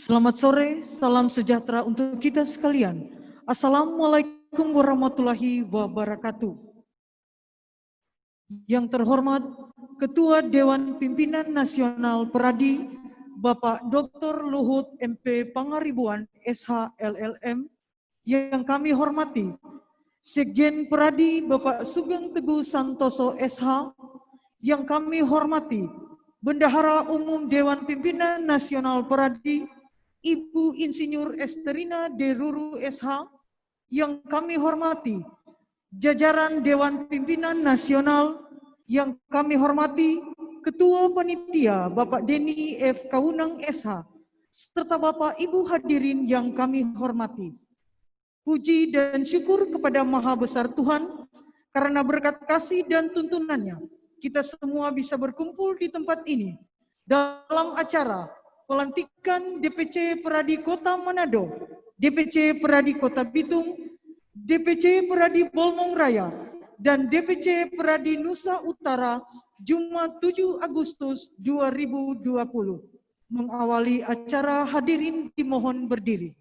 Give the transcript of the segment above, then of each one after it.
Selamat sore, salam sejahtera untuk kita sekalian. Assalamualaikum warahmatullahi wabarakatuh. Yang terhormat Ketua Dewan Pimpinan Nasional Peradi, Bapak Dr. Luhut MP Pangaribuan SH LLM, yang kami hormati Sekjen Peradi Bapak Sugeng Teguh Santoso SH, yang kami hormati Bendahara Umum Dewan Pimpinan Nasional Peradi Ibu Insinyur Esterina De Ruru SH, yang kami hormati jajaran Dewan Pimpinan Nasional, yang kami hormati Ketua Panitia Bapak Denny F. Kaunang SH, serta Bapak Ibu hadirin yang kami hormati. Puji dan syukur kepada Maha Besar Tuhan, karena berkat kasih dan tuntunannya, kita semua bisa berkumpul di tempat ini dalam acara pelantikan DPC Peradi Kota Manado, DPC Peradi Kota Bitung, DPC Peradi Bolmong Raya, dan DPC Peradi Nusa Utara Jumat 7 Agustus 2020. Mengawali acara, hadirin dimohon berdiri.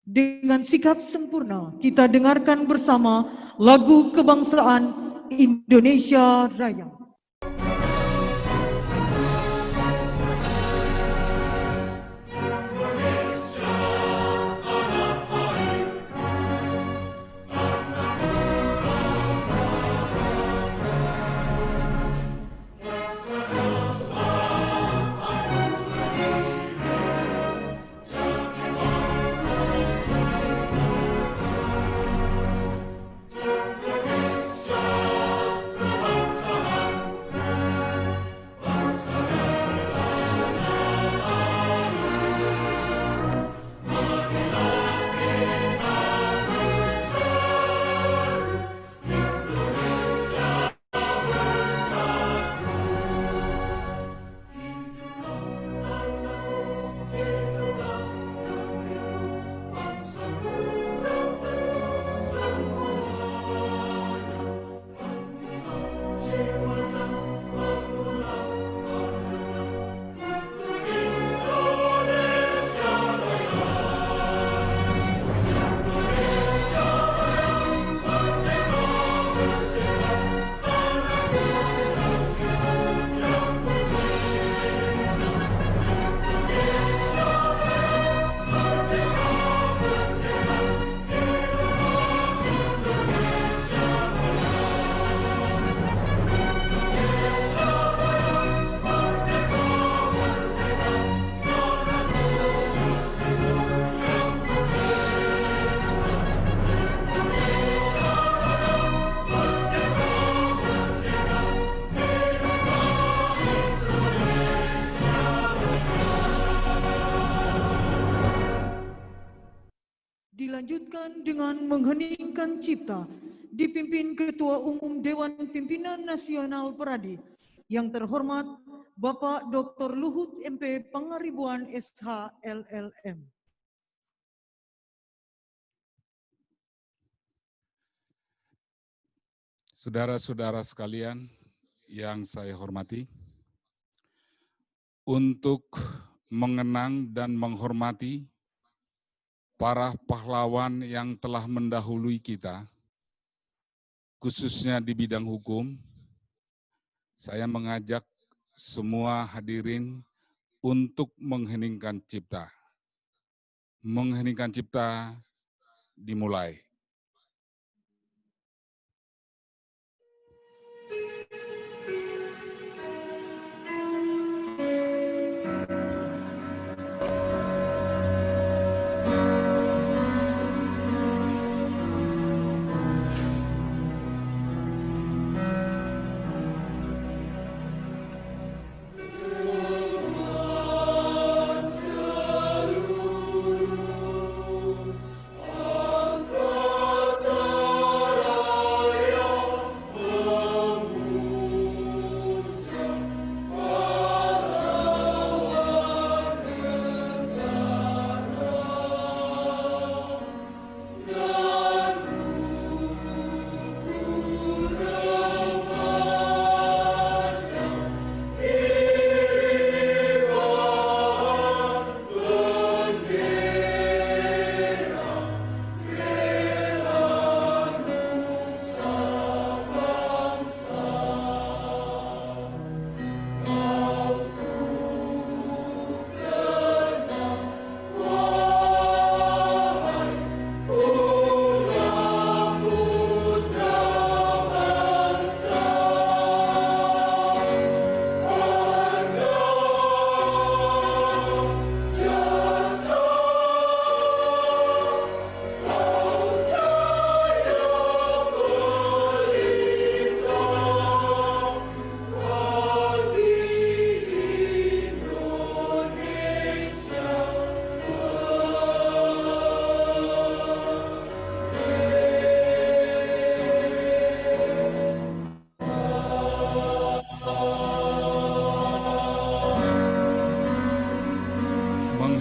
Dengan sikap sempurna, kita dengarkan bersama lagu kebangsaan Indonesia Raya. Dilanjutkan dengan mengheningkan cipta, dipimpin Ketua Umum Dewan Pimpinan Nasional Peradi, yang terhormat Bapak Dr. Luhut MP Pangaribuan SH LLM. Saudara-saudara sekalian yang saya hormati, untuk mengenang dan menghormati para pahlawan yang telah mendahului kita, khususnya di bidang hukum, saya mengajak semua hadirin untuk mengheningkan cipta. Mengheningkan cipta dimulai. Angkat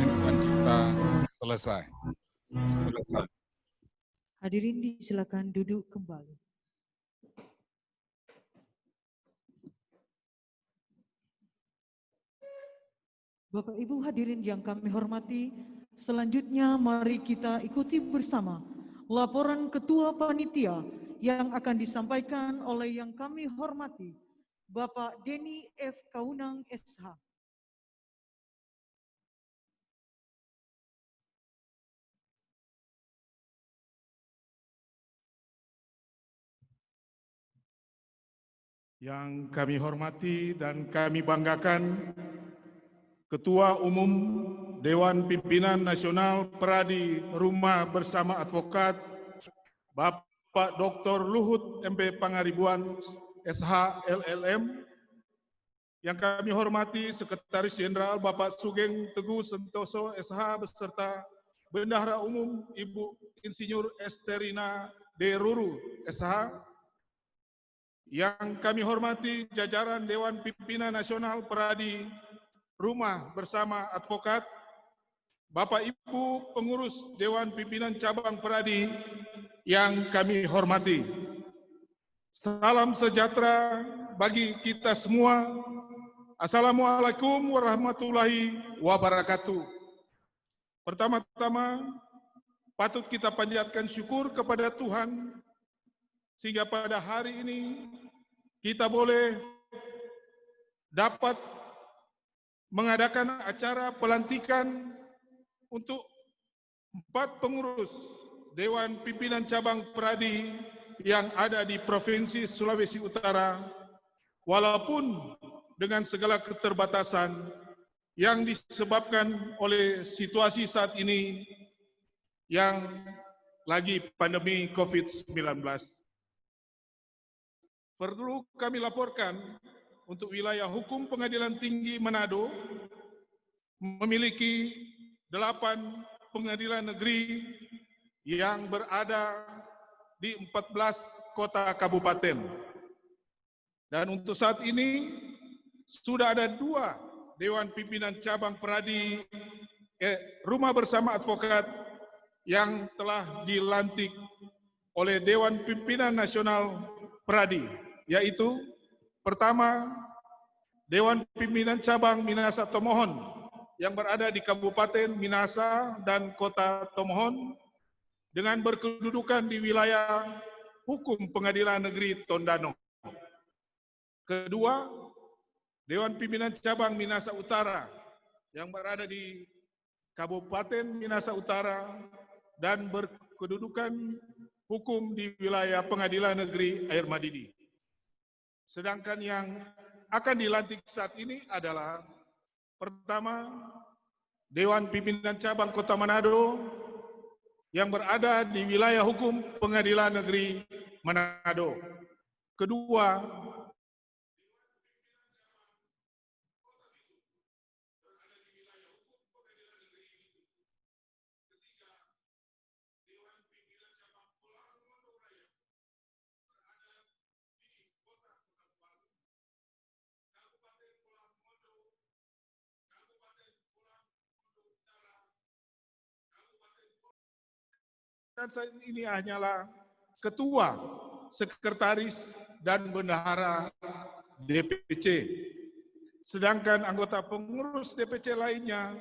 mengheningkan cipta selesai. Hadirin disilakan duduk kembali. Bapak Ibu hadirin yang kami hormati, selanjutnya mari kita ikuti bersama laporan Ketua Panitia yang akan disampaikan oleh yang kami hormati, Bapak Denny F. Kaunang SH. Yang kami hormati dan kami banggakan, Ketua Umum Dewan Pimpinan Nasional Peradi Rumah Bersama Advokat, Bapak Dr. Luhut MP Pangaribuan, SH LLM. Yang kami hormati Sekretaris Jenderal Bapak Sugeng Teguh Sentoso, SH, beserta Bendahara Umum Ibu Insinyur Esterina D. Ruru, SH. Yang kami hormati jajaran Dewan Pimpinan Nasional Peradi Rumah Bersama Advokat, Bapak Ibu pengurus Dewan Pimpinan Cabang Peradi yang kami hormati. Salam sejahtera bagi kita semua. Assalamualaikum warahmatullahi wabarakatuh. Pertama-tama, patut kita panjatkan syukur kepada Tuhan sehingga pada hari ini kita boleh dapat mengadakan acara pelantikan untuk 4 pengurus Dewan Pimpinan Cabang Peradi yang ada di Provinsi Sulawesi Utara, walaupun dengan segala keterbatasan yang disebabkan oleh situasi saat ini yang lagi pandemi COVID-19. Perlu kami laporkan untuk wilayah hukum Pengadilan Tinggi Manado memiliki 8 pengadilan negeri yang berada di 14 kota kabupaten. Dan untuk saat ini sudah ada 2 Dewan Pimpinan Cabang Peradi Rumah Bersama Advokat yang telah dilantik oleh Dewan Pimpinan Nasional Peradi, yaitu pertama Dewan Pimpinan Cabang Minasa Tomohon yang berada di Kabupaten Minasa dan Kota Tomohon dengan berkedudukan di wilayah hukum Pengadilan Negeri Tondano. Kedua, Dewan Pimpinan Cabang Minasa Utara yang berada di Kabupaten Minasa Utara dan berkedudukan hukum di wilayah Pengadilan Negeri Air Madidi. Sedangkan yang akan dilantik saat ini adalah pertama, Dewan Pimpinan Cabang Kota Manado yang berada di wilayah hukum Pengadilan Negeri Manado. Kedua, dan saat ini hanyalah ketua, sekretaris, dan bendahara DPC. Sedangkan anggota pengurus DPC lainnya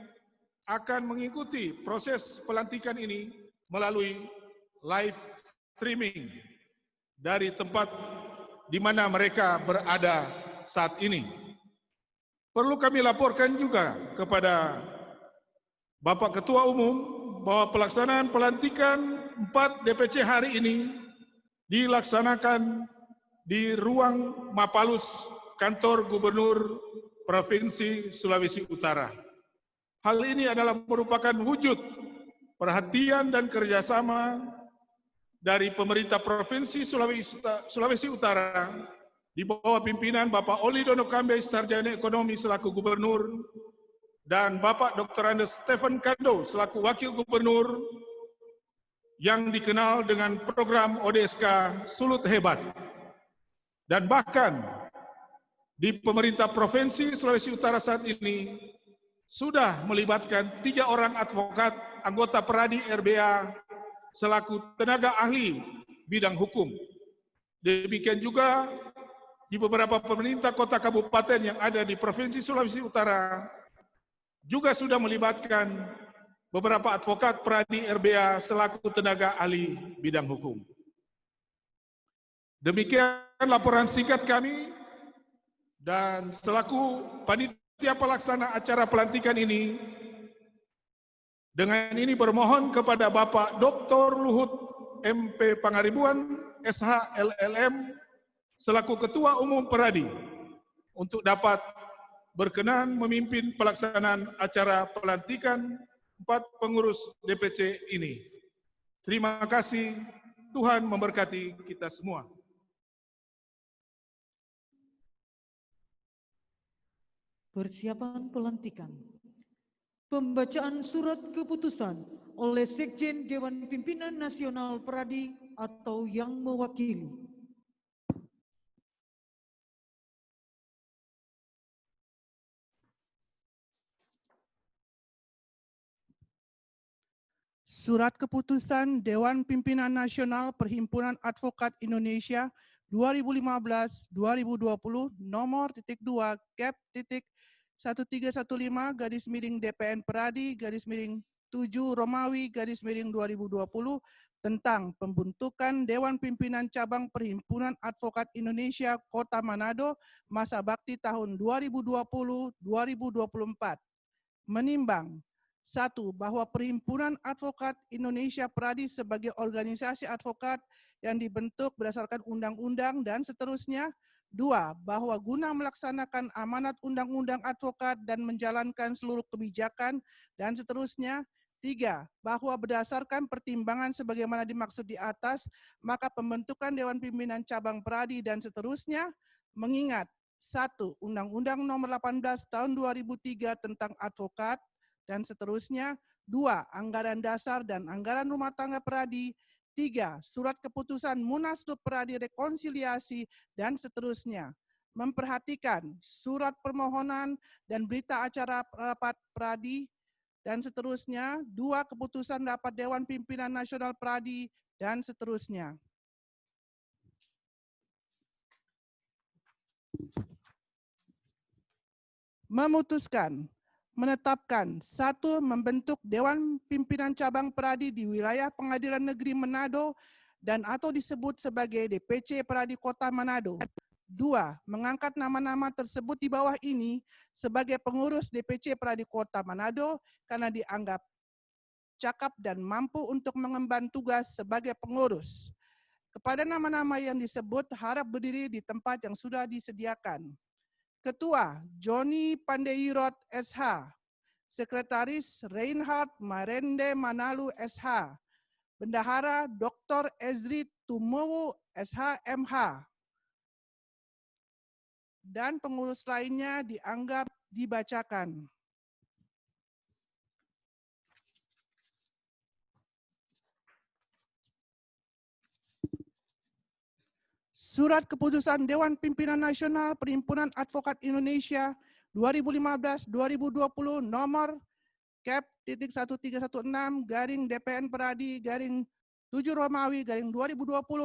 akan mengikuti proses pelantikan ini melalui live streaming dari tempat di mana mereka berada saat ini. Perlu kami laporkan juga kepada Bapak Ketua Umum bahwa pelaksanaan pelantikan 4 DPC hari ini dilaksanakan di ruang Mapalus, kantor Gubernur Provinsi Sulawesi Utara. Hal ini adalah merupakan wujud perhatian dan kerjasama dari pemerintah Provinsi Sulawesi Utara di bawah pimpinan Bapak Oli Dono Kambe, Sarjana Ekonomi selaku Gubernur, dan Bapak Dr. Andes Stephen Kando selaku Wakil Gubernur yang dikenal dengan program ODSK Sulut Hebat. Dan bahkan di pemerintah Provinsi Sulawesi Utara saat ini sudah melibatkan 3 orang advokat anggota Peradi RBA selaku tenaga ahli bidang hukum. Demikian juga di beberapa pemerintah kota kabupaten yang ada di Provinsi Sulawesi Utara juga sudah melibatkan beberapa advokat Peradi RBA selaku tenaga ahli bidang hukum. Demikian laporan singkat kami, dan selaku panitia pelaksana acara pelantikan ini, dengan ini bermohon kepada Bapak Dr. Luhut MP Pangaribuan, SH LLM, selaku Ketua Umum Peradi, untuk dapat berkenan memimpin pelaksanaan acara pelantikan 4 pengurus DPC ini. Terima kasih, Tuhan memberkati kita semua. Persiapan pelantikan. Pembacaan surat keputusan oleh Sekjen Dewan Pimpinan Nasional Peradi atau yang mewakili. Surat Keputusan Dewan Pimpinan Nasional Perhimpunan Advokat Indonesia 2015-2020 nomor .2 Cap 1315 DPN Peradi /7 Romawi /2020 tentang pembentukan Dewan Pimpinan Cabang Perhimpunan Advokat Indonesia Kota Manado masa bakti tahun 2020-2024. Menimbang 1. Bahwa Perhimpunan Advokat Indonesia Peradi sebagai organisasi advokat yang dibentuk berdasarkan undang-undang dan seterusnya. 2. Bahwa guna melaksanakan amanat undang-undang advokat dan menjalankan seluruh kebijakan dan seterusnya. 3. Bahwa berdasarkan pertimbangan sebagaimana dimaksud di atas, maka pembentukan Dewan Pimpinan Cabang Peradi dan seterusnya, mengingat 1. Undang-Undang Nomor 18 Tahun 2003 tentang advokat dan seterusnya. 2. Anggaran dasar dan anggaran rumah tangga Peradi. 3. Surat keputusan Munaslup Peradi rekonsiliasi dan seterusnya. Memperhatikan surat permohonan dan berita acara rapat Peradi dan seterusnya. 2. Keputusan rapat Dewan Pimpinan Nasional Peradi dan seterusnya. Memutuskan menetapkan 1. Membentuk Dewan Pimpinan Cabang Peradi di wilayah Pengadilan Negeri Manado dan atau disebut sebagai DPC Peradi Kota Manado. 2. Mengangkat nama-nama tersebut di bawah ini sebagai pengurus DPC Peradi Kota Manado karena dianggap cakap dan mampu untuk mengemban tugas sebagai pengurus. Kepada nama-nama yang disebut harap berdiri di tempat yang sudah disediakan. Ketua Joni Pandeirot SH, Sekretaris Reinhard Marende Manalu SH, Bendahara Dr. Ezri Tumowo SH MH, dan pengurus lainnya dianggap dibacakan. Surat Keputusan Dewan Pimpinan Nasional Perhimpunan Advokat Indonesia 2015-2020 nomor Cap 1316 DPN Peradi 7 Romawi 2020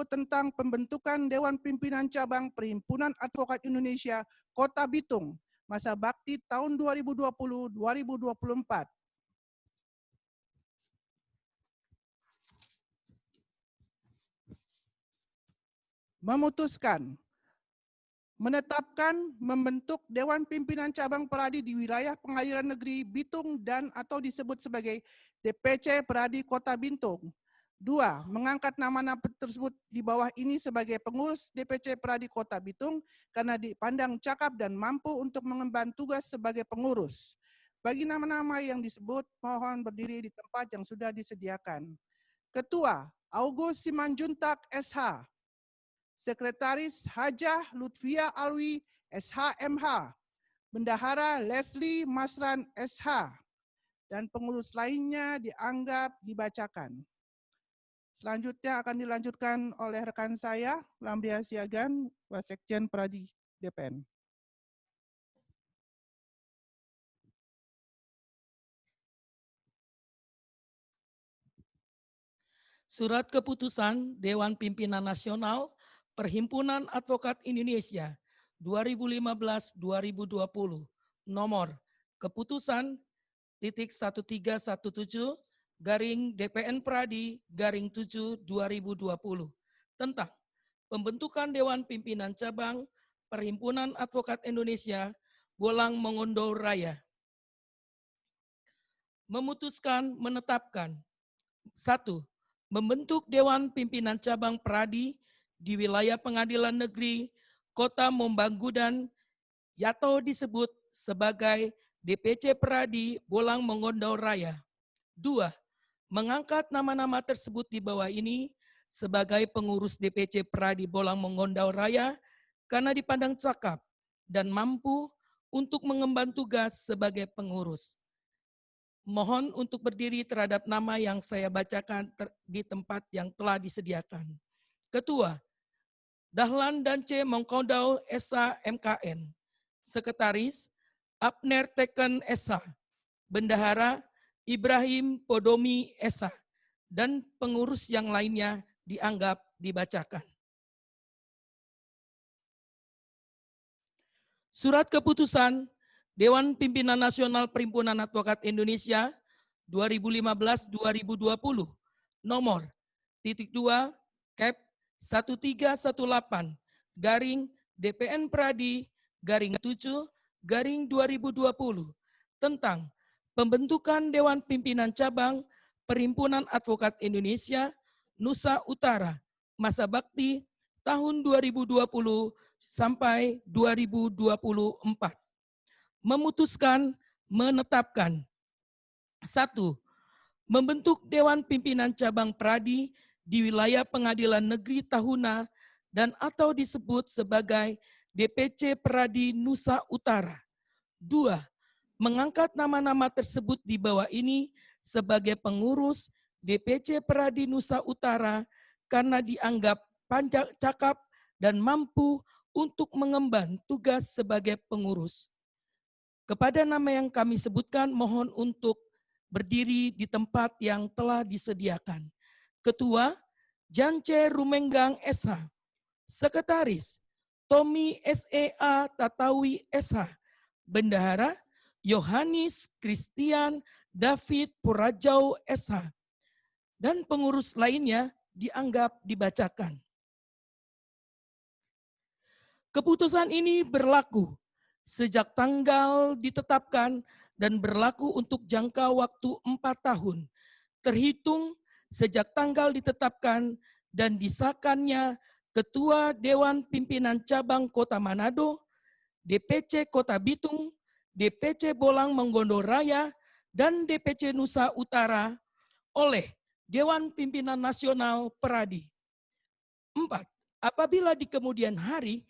tentang pembentukan Dewan Pimpinan Cabang Perhimpunan Advokat Indonesia Kota Bitung masa bakti tahun 2020-2024. Memutuskan menetapkan membentuk Dewan Pimpinan Cabang Peradi di wilayah Pengadilan Negeri Bitung dan atau disebut sebagai DPC Peradi Kota Bitung. 2. Mengangkat nama-nama tersebut di bawah ini sebagai pengurus DPC Peradi Kota Bitung karena dipandang cakap dan mampu untuk mengemban tugas sebagai pengurus. Bagi nama-nama yang disebut, mohon berdiri di tempat yang sudah disediakan. Ketua August Simanjuntak SH, Sekretaris Hajah Lutfia Alwi SHMH, Bendahara Leslie Masran SH, dan pengurus lainnya dianggap dibacakan. Selanjutnya akan dilanjutkan oleh rekan saya, Lamria Siagan, Wasekjen Peradi DPN. Surat Keputusan Dewan Pimpinan Nasional Perhimpunan Advokat Indonesia 2015-2020 nomor Keputusan /1317 DPN Pradi /7 2020 tentang pembentukan Dewan Pimpinan Cabang Perhimpunan Advokat Indonesia Bolang Mongondo Raya. Memutuskan menetapkan 1. Membentuk Dewan Pimpinan Cabang Pradi di wilayah Pengadilan Negeri Kota Mombanggudan atau disebut sebagai DPC Pradi Bolang Mongondo Raya. 2. Mengangkat nama-nama tersebut di bawah ini sebagai pengurus DPC Pradi Bolang Mongondo Raya karena dipandang cakap dan mampu untuk mengemban tugas sebagai pengurus. Mohon untuk berdiri terhadap nama yang saya bacakan di tempat yang telah disediakan. Ketua, Dahlan dan C. Mongkodau S.A. MKN. Sekretaris, Abner Teken S.A. Bendahara, Ibrahim Podomi S.A. Dan pengurus yang lainnya dianggap dibacakan. Surat Keputusan Dewan Pimpinan Nasional Perhimpunan Advokat Indonesia 2015-2020 nomor /2 Cap 1318 DPN Pradi /7 2020 tentang pembentukan Dewan Pimpinan Cabang Perhimpunan Advokat Indonesia Nusa Utara masa bakti tahun 2020 sampai 2024. Memutuskan menetapkan 1. Membentuk Dewan Pimpinan Cabang Pradi di wilayah Pengadilan Negeri Tahuna dan atau disebut sebagai DPC Pradi Nusa Utara. 2. Mengangkat nama-nama tersebut di bawah ini sebagai pengurus DPC Pradi Nusa Utara karena dianggap pandang cakap dan mampu untuk mengemban tugas sebagai pengurus. Kepada nama yang kami sebutkan, mohon untuk berdiri di tempat yang telah disediakan. Ketua, Jance Rumenggang S.H. Sekretaris, Tommy S.E.A. Tatawi S.H. Bendahara, Yohanis Christian David Purajau S.H. Dan pengurus lainnya dianggap dibacakan. Keputusan ini berlaku sejak tanggal ditetapkan dan berlaku untuk jangka waktu 4 tahun, terhitung sejak tanggal ditetapkan dan disahkannya Ketua Dewan Pimpinan Cabang Kota Manado, DPC Kota Bitung, DPC Bolang Mongondo Raya, dan DPC Nusa Utara oleh Dewan Pimpinan Nasional Pradi. 4. Apabila di kemudian hari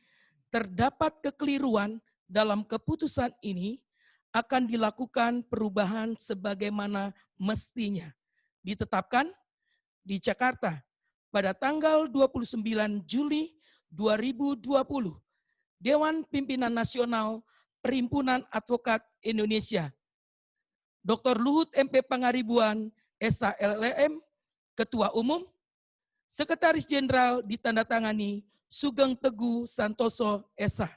terdapat kekeliruan dalam keputusan ini, akan dilakukan perubahan sebagaimana mestinya. Ditetapkan di Jakarta pada tanggal 29 Juli 2020, Dewan Pimpinan Nasional Perhimpunan Advokat Indonesia. Dr. Luhut MP Pangaribuan, S.A. LLM, Ketua Umum, Sekretaris Jenderal ditandatangani Sugeng Teguh Santoso, S.A.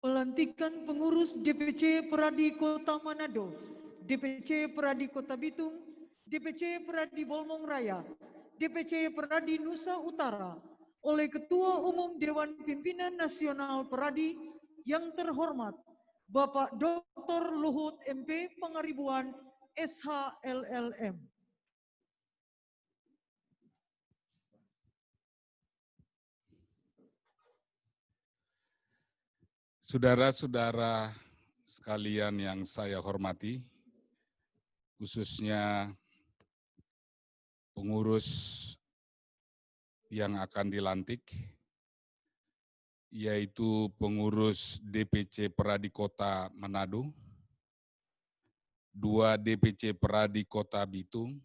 Pelantikan pengurus DPC Pradi Kota Manado, DPC Pradi Kota Bitung, DPC Pradi Bolmong Raya, DPC Pradi Nusa Utara oleh Ketua Umum Dewan Pimpinan Nasional Pradi yang terhormat Bapak Dr. Luhut MP Pangaribuan SH LLM. Saudara-saudara sekalian yang saya hormati, khususnya pengurus yang akan dilantik, yaitu pengurus DPC Pradi Kota Manado, 2 DPC Pradi Kota Bitung,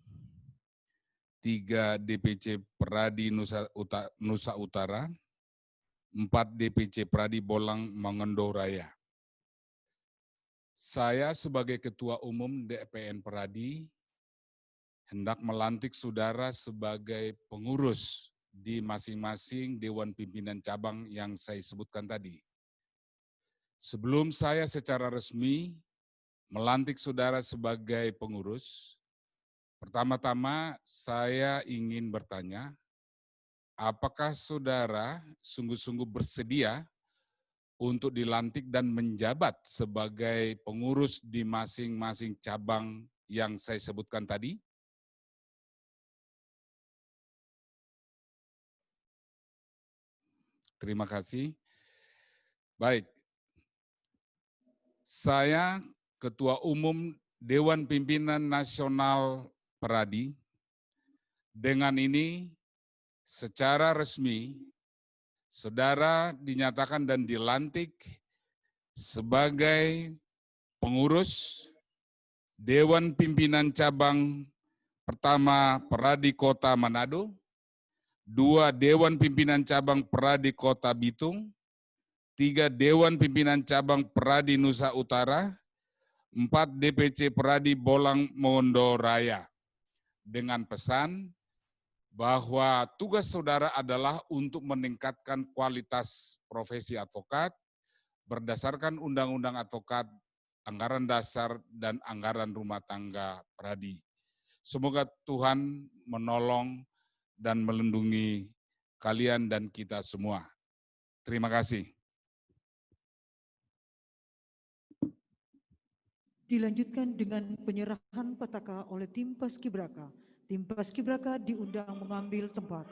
3 DPC Pradi Nusa Utara, 4 DPC Pradi Bolang Mongondo Raya. Saya sebagai Ketua Umum DPN Peradi hendak melantik saudara sebagai pengurus di masing-masing Dewan Pimpinan Cabang yang saya sebutkan tadi. Sebelum saya secara resmi melantik saudara sebagai pengurus, pertama-tama saya ingin bertanya, apakah saudara sungguh-sungguh bersedia untuk dilantik dan menjabat sebagai pengurus di masing-masing cabang yang saya sebutkan tadi? Terima kasih. Baik, saya Ketua Umum Dewan Pimpinan Nasional Peradi, dengan ini secara resmi saudara dinyatakan dan dilantik sebagai pengurus Dewan Pimpinan Cabang pertama Peradi Kota Manado, 2 Dewan Pimpinan Cabang Peradi Kota Bitung, 3 Dewan Pimpinan Cabang Peradi Nusa Utara, 4 DPC Peradi Bolang Mondo Raya. Dengan pesan bahwa tugas saudara adalah untuk meningkatkan kualitas profesi advokat berdasarkan Undang-Undang Advokat, Anggaran Dasar, dan Anggaran Rumah Tangga Peradi. Semoga Tuhan menolong dan melindungi kalian dan kita semua. Terima kasih. Dilanjutkan dengan penyerahan petaka oleh tim Paskibraka. Tim Paskibraka diundang mengambil tempat.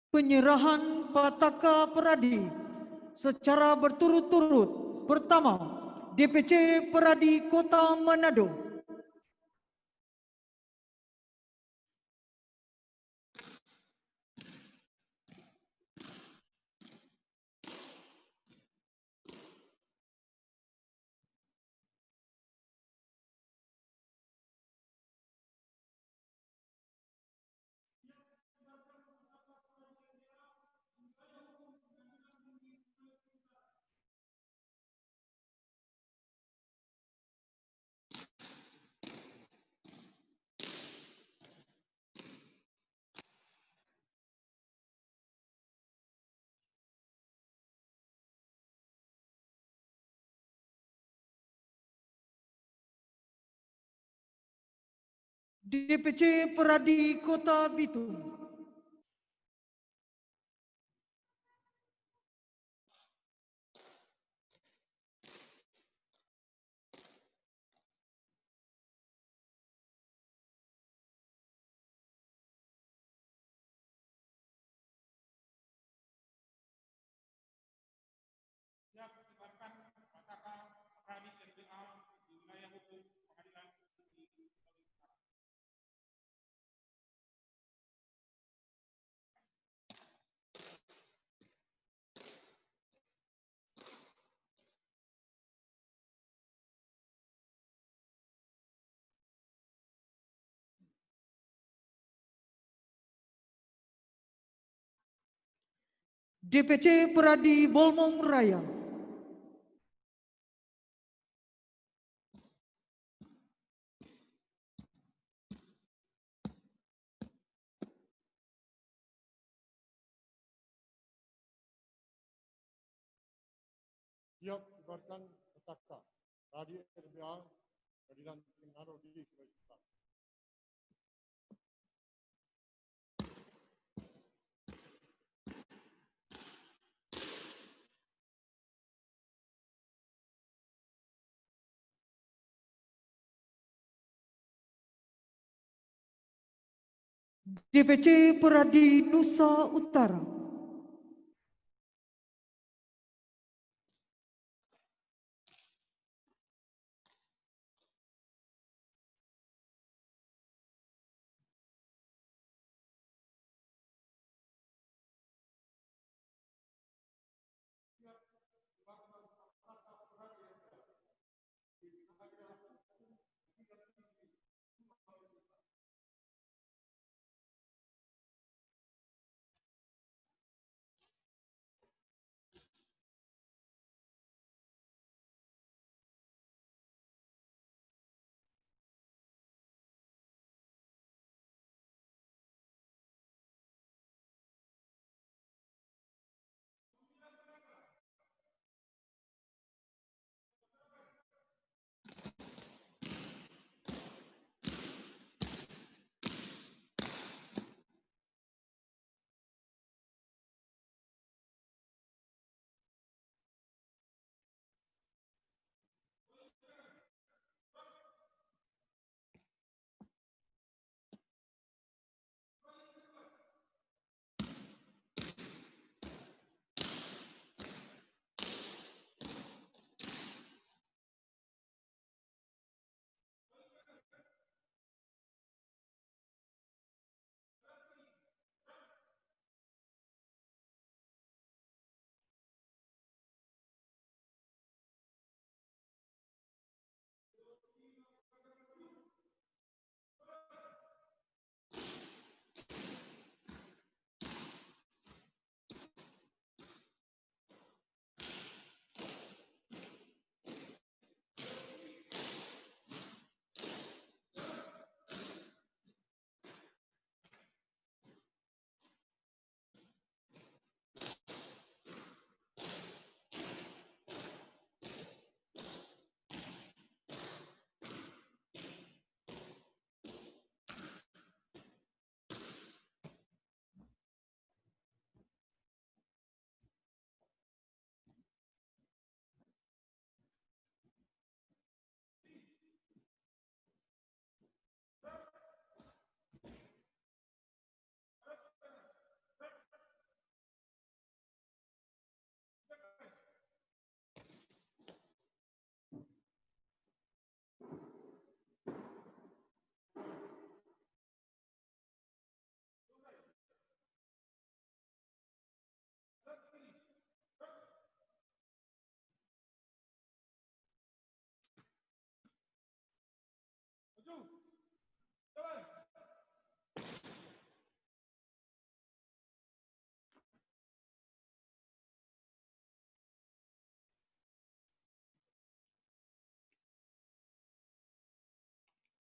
Penyerahan petaka Peradi secara berturut-turut. Pertama, DPC Peradi Kota Manado. DPC Peradi Kota Bitung. DPC Peradi Bolmong Raya. Siap kibarkan petaka. Radio RBA, Keadilan Manado di Sulawesi Selatan. DPC Peradi Nusa Utara.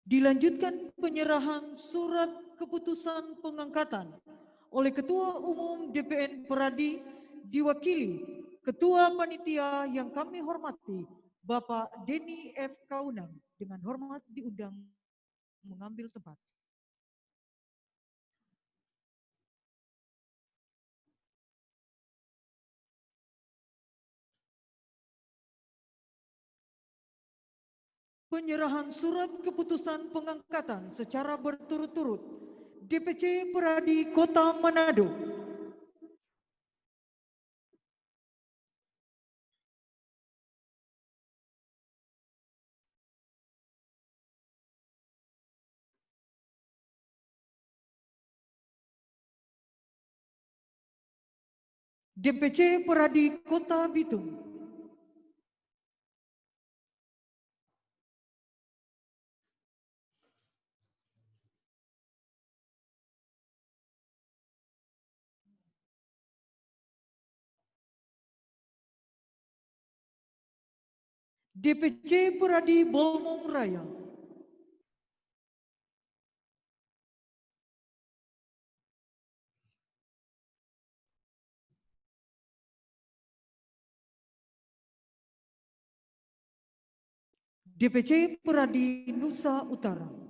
Dilanjutkan penyerahan surat keputusan pengangkatan oleh Ketua Umum DPN Peradi diwakili Ketua Panitia yang kami hormati Bapak Denny F. Kaunang dengan hormat diundang mengambil tempat. Penyerahan surat keputusan pengangkatan secara berturut-turut DPC Peradi Kota Manado. DPC Peradi Kota Bitung. DPC Peradi Bolmong Raya. DPC Peradi Nusa Utara.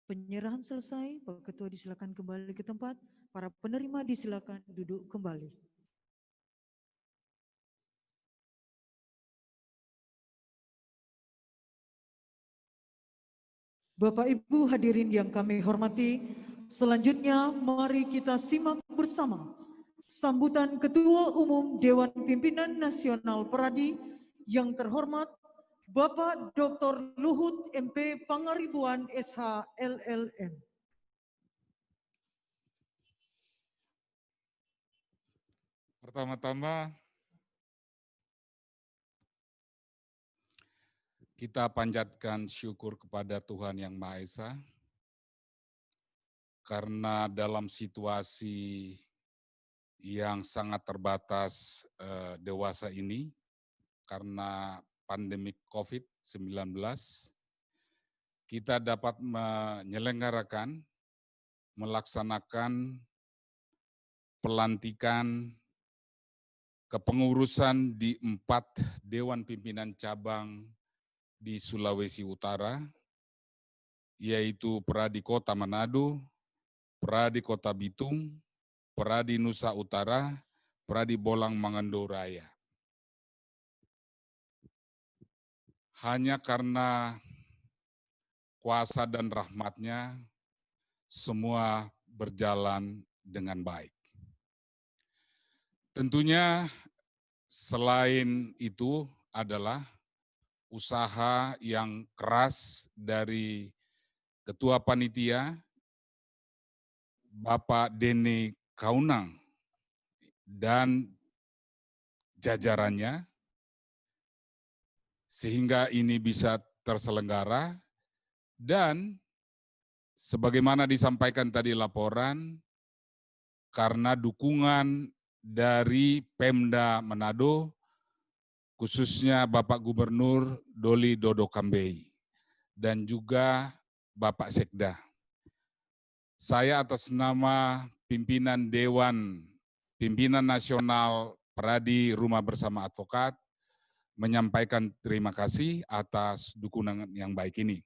Penyerahan selesai, Pak Ketua disilakan kembali ke tempat. Para penerima disilakan duduk kembali. Bapak Ibu hadirin yang kami hormati, selanjutnya mari kita simak bersama sambutan Ketua Umum Dewan Pimpinan Nasional Peradi yang terhormat Bapak Dr. Luhut MP Pangaribuan SH LLM. Pertama-tama, kita panjatkan syukur kepada Tuhan Yang Maha Esa, karena dalam situasi yang sangat terbatas dewasa ini, karena pandemi COVID-19, kita dapat menyelenggarakan, melaksanakan pelantikan kepengurusan di 4 Dewan Pimpinan Cabang di Sulawesi Utara, yaitu Peradi Kota Manado, Peradi Kota Bitung, Peradi Nusa Utara, Peradi Bolang Mangando Raya. Hanya karena kuasa dan rahmat-Nya, semua berjalan dengan baik. Tentunya selain itu adalah usaha yang keras dari Ketua Panitia, Bapak Dene Kaunang, dan jajarannya, sehingga ini bisa terselenggara, dan sebagaimana disampaikan tadi laporan, karena dukungan dari Pemda Manado, khususnya Bapak Gubernur Doli Dodo Kambei, dan juga Bapak Sekda. Saya atas nama pimpinan Dewan Pimpinan Nasional Peradi Rumah Bersama Advokat menyampaikan terima kasih atas dukungan yang baik ini.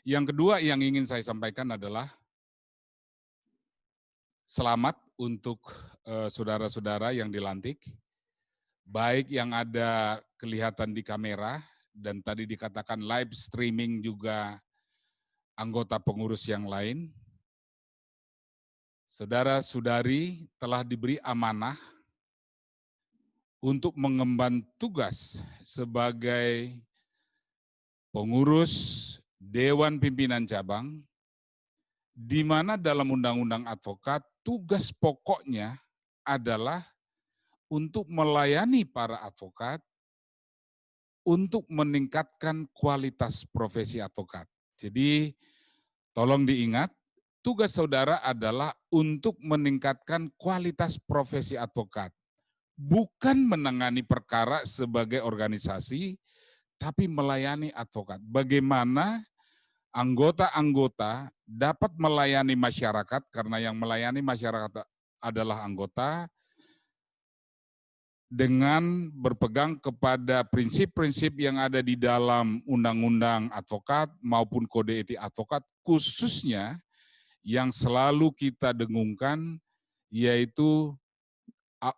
Yang kedua yang ingin saya sampaikan adalah selamat untuk saudara-saudara yang dilantik, baik yang ada kelihatan di kamera dan tadi dikatakan live streaming juga anggota pengurus yang lain. Saudara-saudari telah diberi amanah untuk mengemban tugas sebagai pengurus Dewan Pimpinan Cabang, di mana dalam Undang-Undang Advokat tugas pokoknya adalah untuk melayani para advokat, untuk meningkatkan kualitas profesi advokat. Jadi tolong diingat, tugas saudara adalah untuk meningkatkan kualitas profesi advokat. Bukan menangani perkara sebagai organisasi, tapi melayani advokat. Bagaimana anggota-anggota dapat melayani masyarakat, karena yang melayani masyarakat adalah anggota, dengan berpegang kepada prinsip-prinsip yang ada di dalam Undang-Undang Advokat maupun Kode Etik Advokat, khususnya yang selalu kita dengungkan, yaitu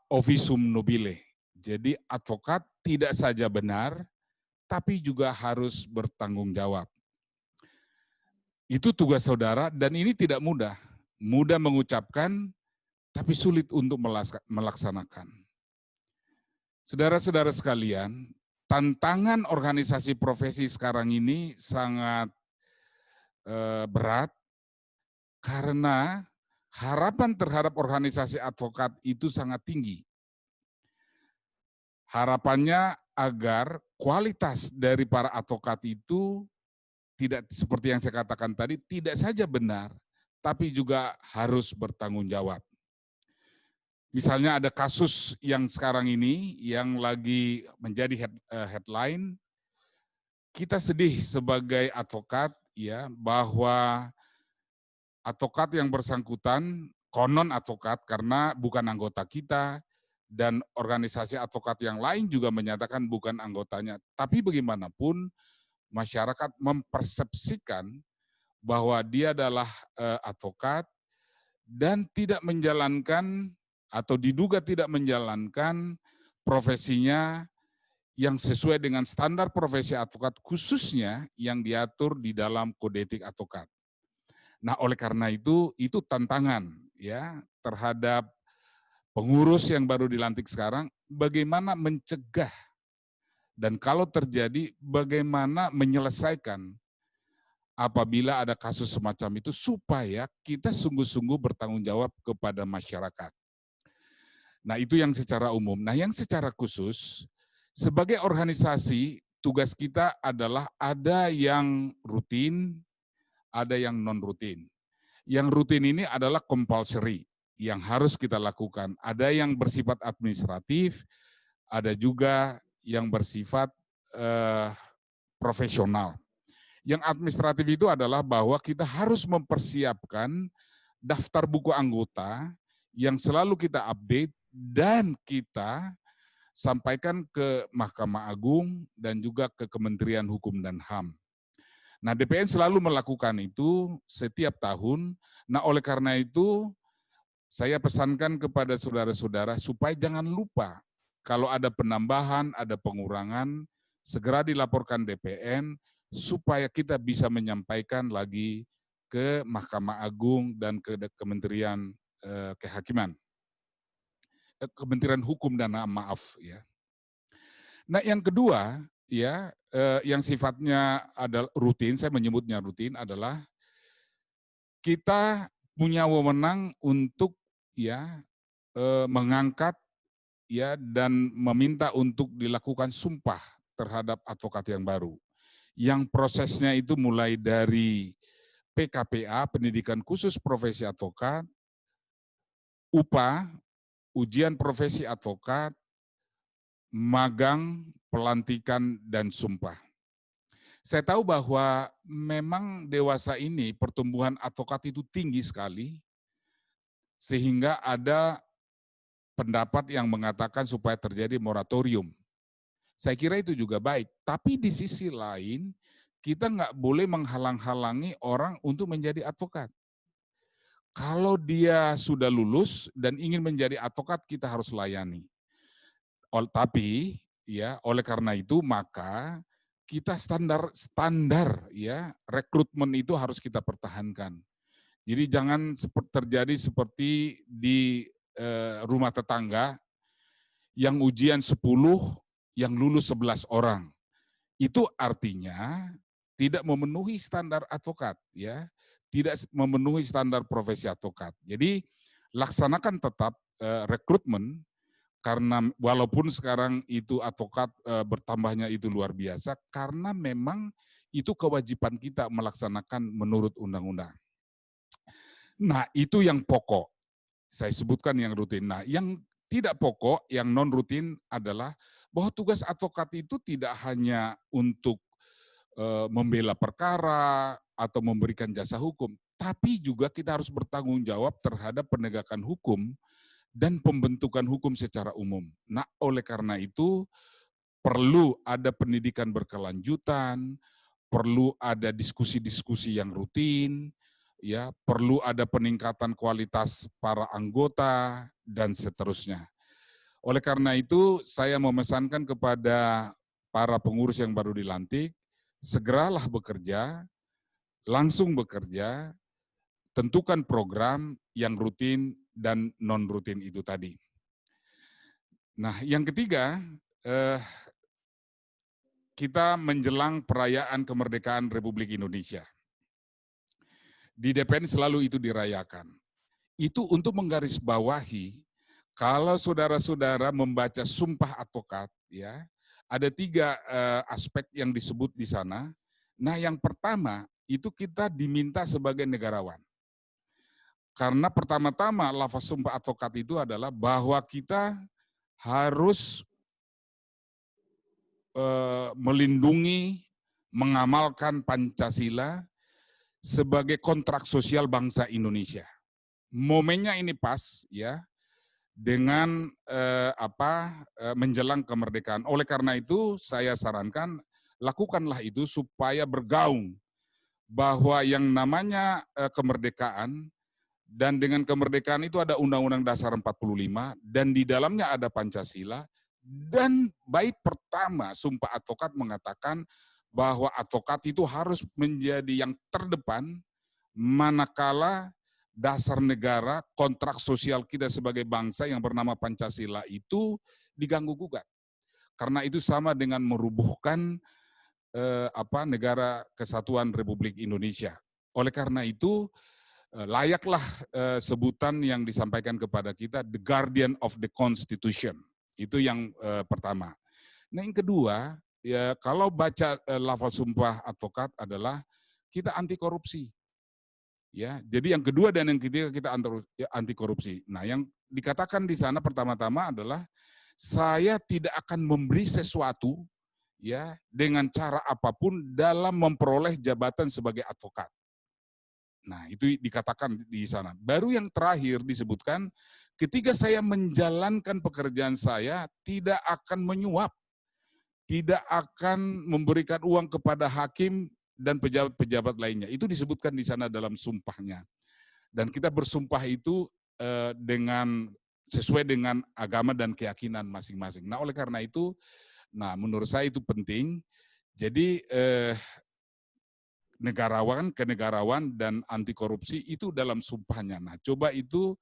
officium nobile. Jadi advokat tidak saja benar, tapi juga harus bertanggung jawab. Itu tugas saudara, dan ini tidak mudah. Mudah mengucapkan, tapi sulit untuk melaksanakan. Saudara-saudara sekalian, tantangan organisasi profesi sekarang ini sangat berat, karena harapan terhadap organisasi advokat itu sangat tinggi. Harapannya agar kualitas dari para advokat itu tidak seperti yang saya katakan tadi, tidak saja benar, tapi juga harus bertanggung jawab. Misalnya ada kasus yang sekarang ini yang lagi menjadi headline, kita sedih sebagai advokat ya bahwa advokat yang bersangkutan, konon advokat karena bukan anggota kita, dan organisasi advokat yang lain juga menyatakan bukan anggotanya. Tapi bagaimanapun masyarakat mempersepsikan bahwa dia adalah advokat dan tidak menjalankan atau diduga tidak menjalankan profesinya yang sesuai dengan standar profesi advokat, khususnya yang diatur di dalam Kode Etik Advokat. Nah, oleh karena itu tantangan ya terhadap pengurus yang baru dilantik sekarang, bagaimana mencegah dan kalau terjadi bagaimana menyelesaikan apabila ada kasus semacam itu supaya kita sungguh-sungguh bertanggung jawab kepada masyarakat. Nah, itu yang secara umum. Nah, yang secara khusus, sebagai organisasi, tugas kita adalah ada yang rutin, ada yang non-rutin. Yang rutin ini adalah compulsory, yang harus kita lakukan. Ada yang bersifat administratif, ada juga yang bersifat profesional. Yang administratif itu adalah bahwa kita harus mempersiapkan daftar buku anggota yang selalu kita update dan kita sampaikan ke Mahkamah Agung dan juga ke Kementerian Hukum dan HAM. Nah, DPN selalu melakukan itu setiap tahun. Nah, oleh karena itu saya pesankan kepada saudara-saudara supaya jangan lupa kalau ada penambahan, ada pengurangan, segera dilaporkan DPN supaya kita bisa menyampaikan lagi ke Mahkamah Agung dan ke Kementerian Kehakiman. Kementerian Hukum dan HAM, maaf ya. Nah, yang kedua ya yang sifatnya adalah rutin, saya menyebutnya rutin adalah kita punya wewenang untuk ya mengangkat ya dan meminta untuk dilakukan sumpah terhadap advokat yang baru. Yang prosesnya itu mulai dari PKPA, Pendidikan Khusus Profesi Advokat, UPA, Ujian Profesi Advokat, magang, pelantikan, dan sumpah. Saya tahu bahwa memang dewasa ini pertumbuhan advokat itu tinggi sekali, sehingga ada pendapat yang mengatakan supaya terjadi moratorium. Saya kira itu juga baik, tapi di sisi lain kita nggak boleh menghalang-halangi orang untuk menjadi advokat. Kalau dia sudah lulus dan ingin menjadi advokat, kita harus layani. Tapi ya oleh karena itu maka kita standar ya rekrutmen itu harus kita pertahankan. Jadi jangan terjadi seperti di rumah tetangga yang ujian 10 yang lulus 11 orang. Itu artinya tidak memenuhi standar advokat ya, tidak memenuhi standar profesi advokat. Jadi laksanakan tetap rekrutmen. Karena walaupun sekarang itu advokat bertambahnya itu luar biasa, karena memang itu kewajiban kita melaksanakan menurut undang-undang. Nah, itu yang pokok. Saya sebutkan yang rutin. Nah, yang tidak pokok, yang non-rutin adalah bahwa tugas advokat itu tidak hanya untuk membela perkara atau memberikan jasa hukum, tapi juga kita harus bertanggung jawab terhadap penegakan hukum dan pembentukan hukum secara umum. Nah, oleh karena itu perlu ada pendidikan berkelanjutan, perlu ada diskusi-diskusi yang rutin, ya, perlu ada peningkatan kualitas para anggota dan seterusnya. Oleh karena itu, saya memesankan kepada para pengurus yang baru dilantik, segeralah bekerja, langsung bekerja, tentukan program yang rutin dan non-rutin itu tadi. Nah, yang ketiga, kita menjelang perayaan kemerdekaan Republik Indonesia. Di DPN selalu itu dirayakan. Itu untuk menggarisbawahi, kalau saudara-saudara membaca sumpah advokat, ya, ada 3 aspek yang disebut di sana. Nah, yang pertama, itu kita diminta sebagai negarawan. Karena pertama-tama lafaz sumpah advokat itu adalah bahwa kita harus melindungi, mengamalkan Pancasila sebagai kontrak sosial bangsa Indonesia. Momennya ini pas ya dengan menjelang kemerdekaan. Oleh karena itu saya sarankan lakukanlah itu supaya bergaung bahwa yang namanya kemerdekaan, dan dengan kemerdekaan itu ada Undang-Undang Dasar 45, dan di dalamnya ada Pancasila, dan bait pertama Sumpah Advokat mengatakan bahwa advokat itu harus menjadi yang terdepan manakala dasar negara, kontrak sosial kita sebagai bangsa yang bernama Pancasila itu diganggu-gugat. Karena itu sama dengan merubuhkan negara kesatuan Republik Indonesia. Oleh karena itu, layaklah sebutan yang disampaikan kepada kita, the guardian of the constitution. Itu yang pertama. Nah, yang kedua, ya kalau baca lafal sumpah advokat adalah kita anti korupsi. Ya, jadi yang kedua dan yang ketiga kita anti korupsi. Nah, yang dikatakan di sana pertama-tama adalah saya tidak akan memberi sesuatu ya dengan cara apapun dalam memperoleh jabatan sebagai advokat. Nah, itu dikatakan di sana. Baru yang terakhir disebutkan, ketika saya menjalankan pekerjaan saya, tidak akan menyuap, tidak akan memberikan uang kepada hakim dan pejabat-pejabat lainnya. Itu disebutkan di sana dalam sumpahnya. Dan kita bersumpah itu sesuai dengan agama dan keyakinan masing-masing. Nah, oleh karena itu, menurut saya itu penting. Jadi, kenegarawan dan anti korupsi itu dalam sumpahnya. Nah, coba itu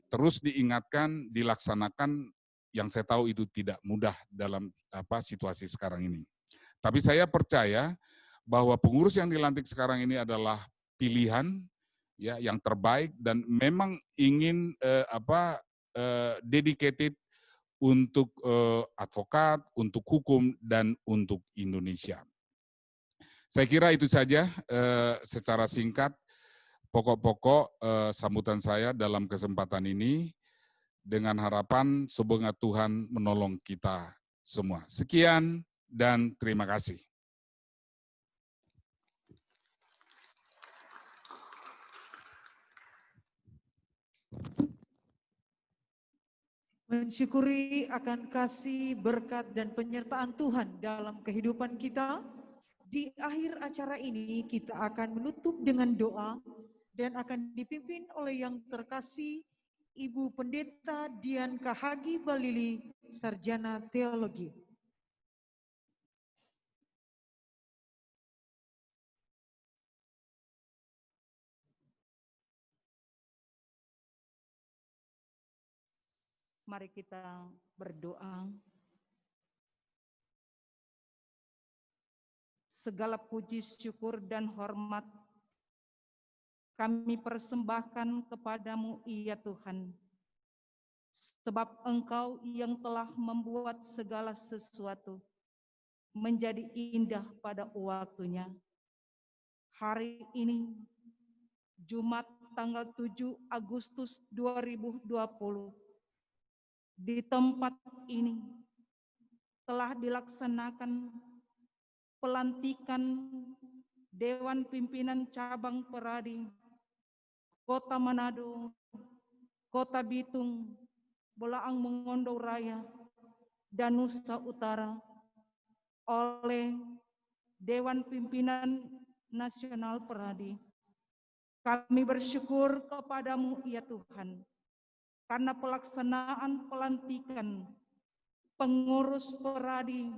terus diingatkan, dilaksanakan, yang saya tahu itu tidak mudah dalam situasi sekarang ini. Tapi saya percaya bahwa pengurus yang dilantik sekarang ini adalah pilihan ya yang terbaik dan memang ingin dedicated untuk advokat, untuk hukum dan untuk Indonesia. Saya kira itu saja secara singkat pokok-pokok sambutan saya dalam kesempatan ini dengan harapan semoga Tuhan menolong kita semua. Sekian dan terima kasih. Mensyukuri akan kasih, berkat, dan penyertaan Tuhan dalam kehidupan kita. Di akhir acara ini kita akan menutup dengan doa dan akan dipimpin oleh yang terkasih Ibu Pendeta Dian Kahagi Balili, Sarjana Teologi. Mari kita berdoa. Segala puji, syukur, dan hormat kami persembahkan kepadamu, ya Tuhan. Sebab Engkau yang telah membuat segala sesuatu menjadi indah pada waktunya. Hari ini, Jumat tanggal 7 Agustus 2020, di tempat ini telah dilaksanakan pelantikan Dewan Pimpinan Cabang Peradi Kota Manado, Kota Bitung, Bolaang Mongondo Raya, dan Nusa Utara oleh Dewan Pimpinan Nasional Peradi. Kami bersyukur kepadamu, ya Tuhan, karena pelaksanaan pelantikan pengurus Peradi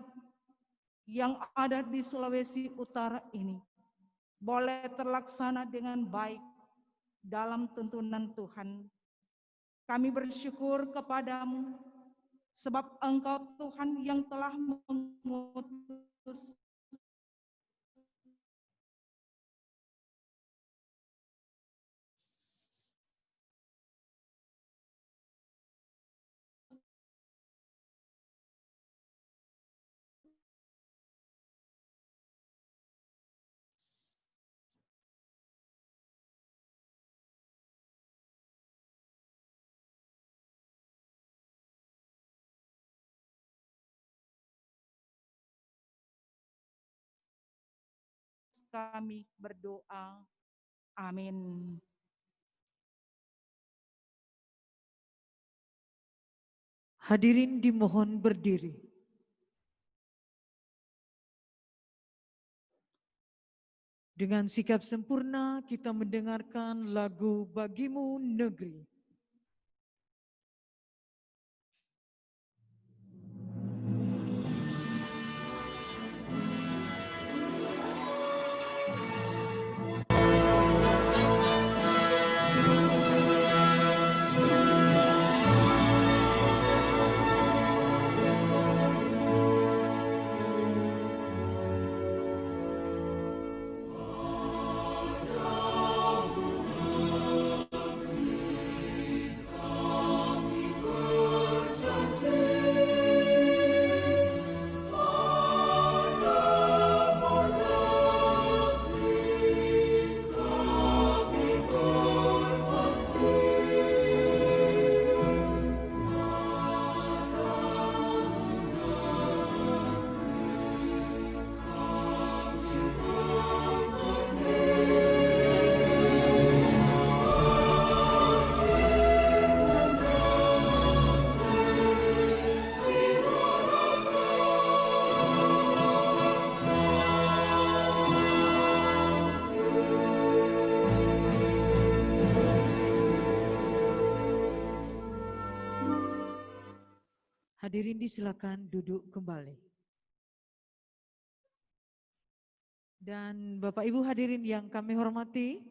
yang ada di Sulawesi Utara ini boleh terlaksana dengan baik dalam tuntunan Tuhan. Kami bersyukur kepadamu sebab Engkau Tuhan yang telah mengutus kami berdoa. Amin. Hadirin dimohon berdiri. Dengan sikap sempurna kita mendengarkan lagu Bagimu Negeri. Hadirin disilakan duduk kembali. Dan Bapak Ibu hadirin yang kami hormati,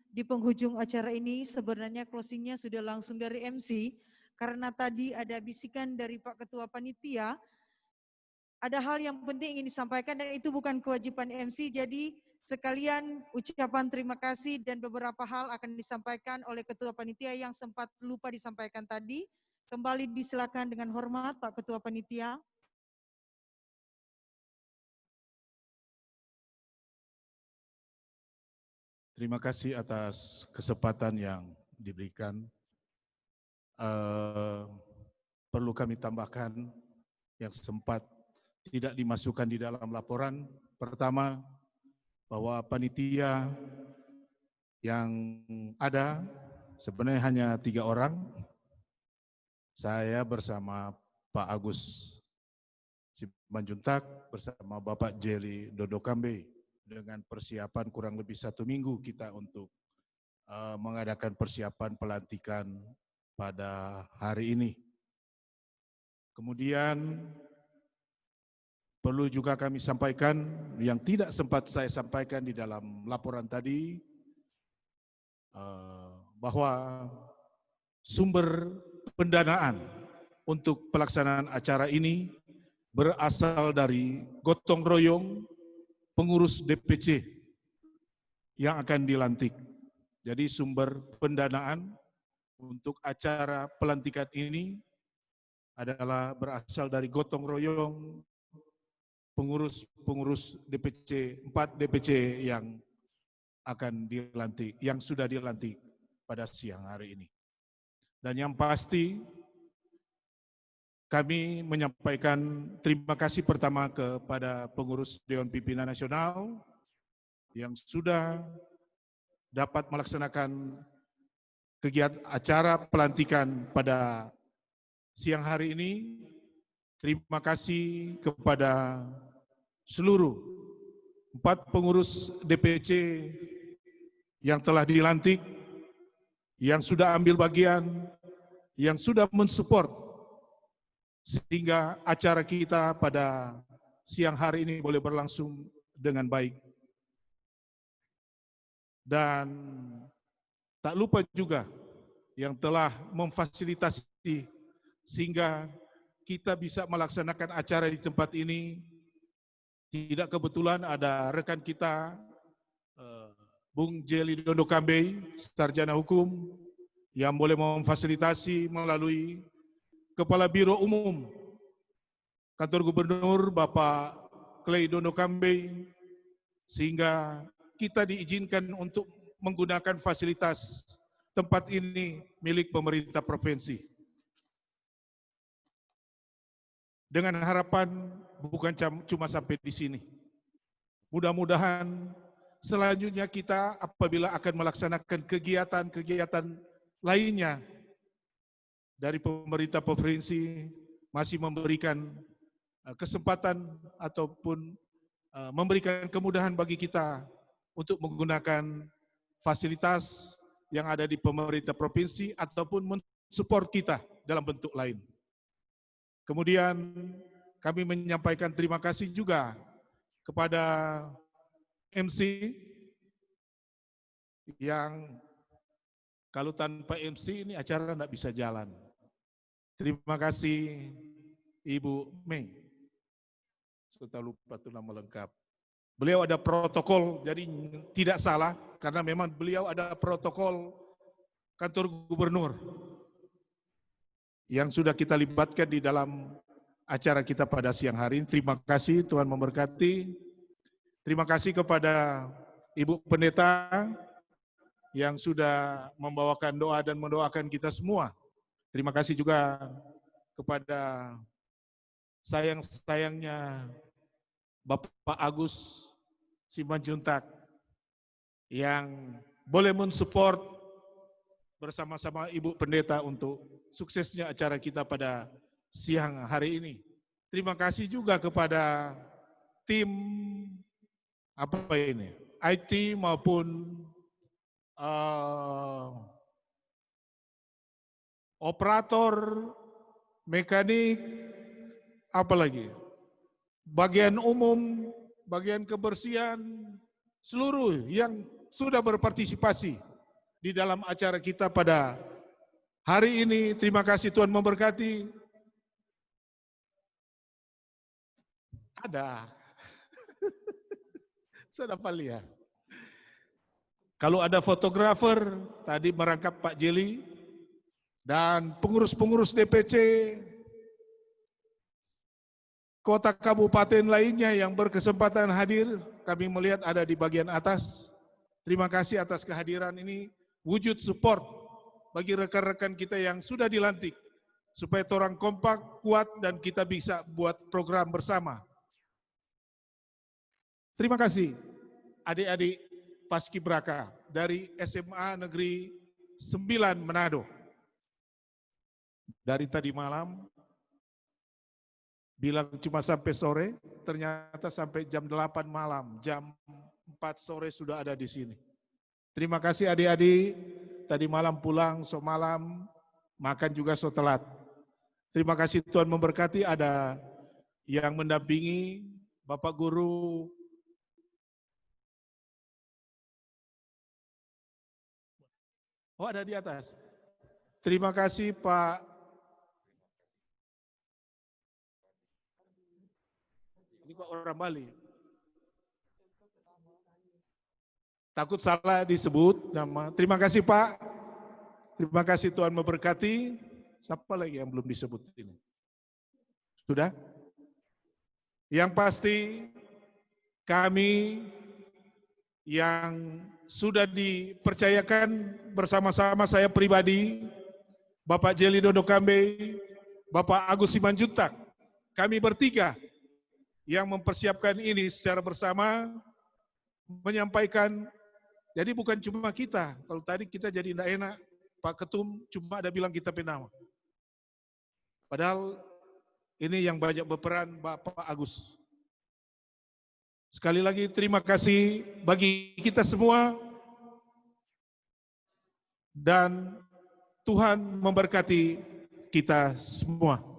di penghujung acara ini sebenarnya closingnya sudah langsung dari MC, karena tadi ada bisikan dari Pak Ketua Panitia, ada hal yang penting ingin disampaikan dan itu bukan kewajiban MC, jadi sekalian ucapan terima kasih dan beberapa hal akan disampaikan oleh Ketua Panitia yang sempat lupa disampaikan tadi. Kembali disilakan dengan hormat Pak Ketua Panitia. Terima kasih atas kesempatan yang diberikan. Perlu kami tambahkan yang sempat tidak dimasukkan di dalam laporan. Pertama, bahwa panitia yang ada sebenarnya hanya 3 orang. Saya bersama Pak Agus Simanjuntak, bersama Bapak Jeli Dodokambe, dengan persiapan kurang lebih 1 minggu kita untuk mengadakan persiapan pelantikan pada hari ini. Kemudian perlu juga kami sampaikan yang tidak sempat saya sampaikan di dalam laporan tadi, bahwa sumber pendanaan untuk pelaksanaan acara ini berasal dari gotong royong pengurus DPC yang akan dilantik. Jadi sumber pendanaan untuk acara pelantikan ini adalah berasal dari gotong royong pengurus DPC, 4 DPC yang akan dilantik, yang sudah dilantik pada siang hari ini. Dan yang pasti kami menyampaikan terima kasih pertama kepada pengurus Dewan Pimpinan Nasional yang sudah dapat melaksanakan kegiatan acara pelantikan pada siang hari ini. Terima kasih kepada seluruh 4 pengurus DPC yang telah dilantik, yang sudah ambil bagian, yang sudah mensupport, sehingga acara kita pada siang hari ini boleh berlangsung dengan baik. Dan tak lupa juga yang telah memfasilitasi sehingga kita bisa melaksanakan acara di tempat ini. Tidak kebetulan ada rekan kita, Bung Jeli Dodokambe, sarjana hukum, yang boleh memfasilitasi melalui Kepala Biro Umum Kantor Gubernur Bapak Clay Dodokambe, sehingga kita diizinkan untuk menggunakan fasilitas tempat ini milik pemerintah provinsi. Dengan harapan bukan cuma sampai di sini. Mudah-mudahan selanjutnya kita apabila akan melaksanakan kegiatan-kegiatan lainnya dari pemerintah provinsi masih memberikan kesempatan ataupun memberikan kemudahan bagi kita untuk menggunakan fasilitas yang ada di pemerintah provinsi ataupun mensupport kita dalam bentuk lain. Kemudian kami menyampaikan terima kasih juga kepada MC yang kalau tanpa MC ini acara tidak bisa jalan. Terima kasih Ibu Mei. Saya lupa itu nama lengkap. Beliau ada protokol, jadi tidak salah karena memang beliau ada protokol kantor gubernur yang sudah kita libatkan di dalam acara kita pada siang hari ini. Terima kasih, Tuhan memberkati. Terima kasih kepada Ibu Pendeta yang sudah membawakan doa dan mendoakan kita semua. Terima kasih juga kepada sayang-sayangnya Bapak Agus Simanjuntak yang boleh mensupport bersama-sama Ibu Pendeta untuk suksesnya acara kita pada siang hari ini. Terima kasih juga kepada tim IT maupun operator, mekanik, apalagi bagian umum, bagian kebersihan, seluruh yang sudah berpartisipasi di dalam acara kita pada hari ini. Terima kasih, Tuhan memberkati. Ada. Saya dapat lihat. Kalau ada fotografer, tadi merangkap Pak Jeli, dan pengurus-pengurus DPC, kota kabupaten lainnya yang berkesempatan hadir, kami melihat ada di bagian atas. Terima kasih atas kehadiran ini, wujud support bagi rekan-rekan kita yang sudah dilantik, supaya orang kompak, kuat, dan kita bisa buat program bersama. Terima kasih adik-adik Paskibraka dari SMA Negeri 9 Manado. Dari tadi malam, bilang cuma sampai sore, ternyata sampai jam 8 malam, jam 4 sore sudah ada di sini. Terima kasih adik-adik, tadi malam pulang, so malam, makan juga so telat. Terima kasih, Tuhan memberkati. Ada yang mendampingi Bapak Guru ada di atas. Terima kasih Pak. Ini kok orang Bali. Takut salah disebut nama. Terima kasih Pak. Terima kasih, Tuhan memberkati. Siapa lagi yang belum disebut ini? Sudah? Yang pasti kami yang sudah dipercayakan bersama-sama saya pribadi, Bapak Jeli Dodo Kambe, Bapak Agus Simanjuntak, kami bertiga yang mempersiapkan ini secara bersama, menyampaikan, jadi bukan cuma kita, kalau tadi kita jadi tidak enak, Pak Ketum cuma ada bilang kita penama. Padahal ini yang banyak berperan Bapak Agus. Sekali lagi terima kasih bagi kita semua dan Tuhan memberkati kita semua.